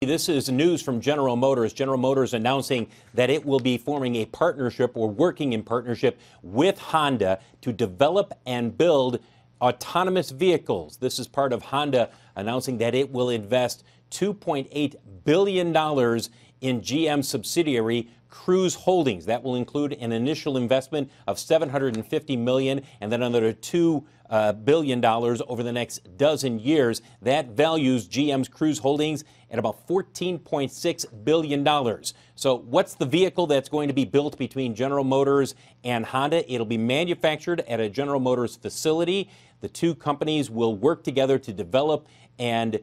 This is news from General Motors. General Motors announcing that it will be forming a partnership or working in partnership with Honda to develop and build autonomous vehicles. This is part of Honda announcing that it will invest $2.8 billion in GM subsidiary Cruise Holdings. That will include an initial investment of $750 million and then another $2 billion over the next dozen years. That values GM's Cruise Holdings at about $14.6 billion. So what's the vehicle that's going to be built between General Motors and Honda? It'll be manufactured at a General Motors facility. The two companies will work together to develop and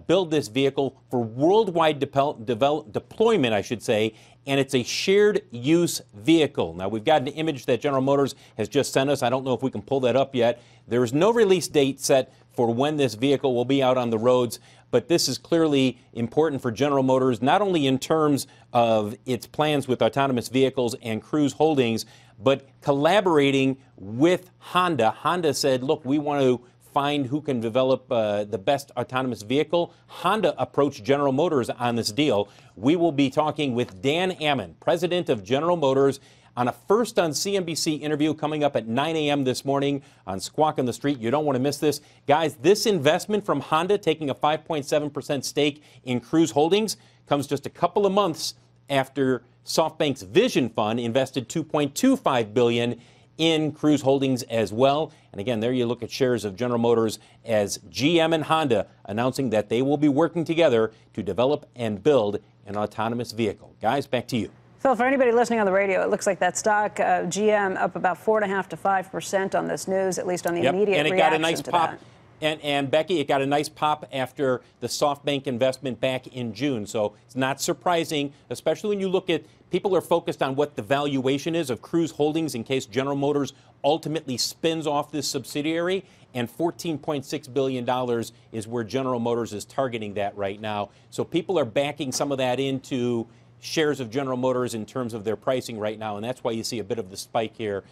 build this vehicle for worldwide deployment, I should say, and it's a shared use vehicle. Now, we've got an image that General Motors has just sent us. I don't know if we can pull that up yet. There is no release date set for when this vehicle will be out on the roads, but this is clearly important for General Motors, not only in terms of its plans with autonomous vehicles and Cruise Holdings, but collaborating with Honda. Honda said, look, we want to find who can develop the best autonomous vehicle. Honda approached General Motors on this deal. We will be talking with Dan Ammann, president of General Motors, on a First on CNBC interview coming up at 9 a.m. this morning on Squawk on the Street. You don't want to miss this. Guys, this investment from Honda, taking a 5.7% stake in Cruise Holdings, comes just a couple of months after SoftBank's Vision Fund invested $2.25 billion in Cruise Holdings as well. And again, there you look at shares of General Motors as GM and Honda announcing that they will be working together to develop and build an autonomous vehicle. Guys, back to you. Phil, for anybody listening on the radio, it looks like that stock, GM, up about 4.5% to 5% on this news, at least on the immediate reaction to that. And it got a nice pop. And Becky, it got a nice pop after the SoftBank investment back in June. So it's not surprising, especially when you look at people are focused on what the valuation is of Cruise Holdings in case General Motors ultimately spins off this subsidiary. And $14.6 billion is where General Motors is targeting that right now. So people are backing some of that into shares of General Motors in terms of their pricing right now, and that's why you see a bit of the spike here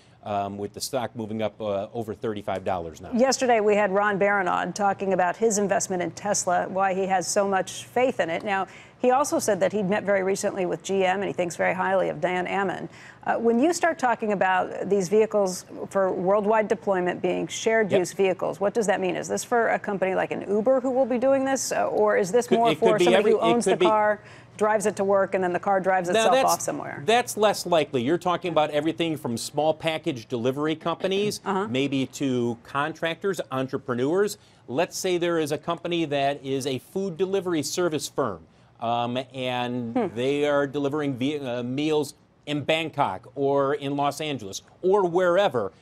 with the stock moving up over $35 now. Yesterday we had Ron Barron on talking about his investment in Tesla, why he has so much faith in it. Now, he also said that he'd met very recently with GM and he thinks very highly of Dan Ammann. When you start talking about these vehicles for worldwide deployment being shared use vehicles, what does that mean? Is this for a company like an Uber who will be doing this, or is this more for somebody who owns the car, drives it to work, and then the car drives itself off somewhere? That's less likely. You're talking about everything from small package delivery companies, maybe to contractors, entrepreneurs. Let's say there is a company that is a food delivery service firm, and they are delivering meals in Bangkok or in Los Angeles or wherever.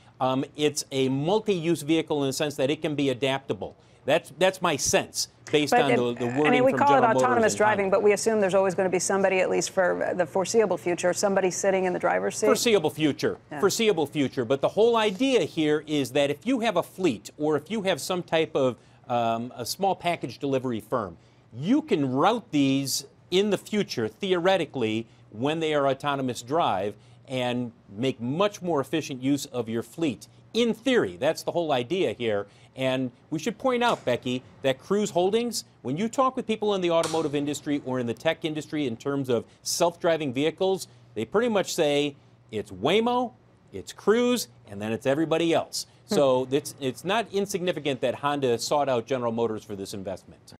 It's a multi-use vehicle in the sense that it can be adaptable. That's my sense, based on the wording. I mean, we from call General it autonomous Motors driving, but we assume there's always going to be somebody, at least for the foreseeable future, somebody sitting in the driver's seat. Foreseeable future, foreseeable future. But the whole idea here is that if you have a fleet or if you have some type of a small package delivery firm, you can route these in the future, theoretically, when they are autonomous drive, and make much more efficient use of your fleet. In theory, that's the whole idea here. And we should point out, Becky, that Cruise Holdings, when you talk with people in the automotive industry or in the tech industry in terms of self-driving vehicles, they pretty much say it's Waymo, it's Cruise, and then it's everybody else. So it's not insignificant that Honda sought out General Motors for this investment.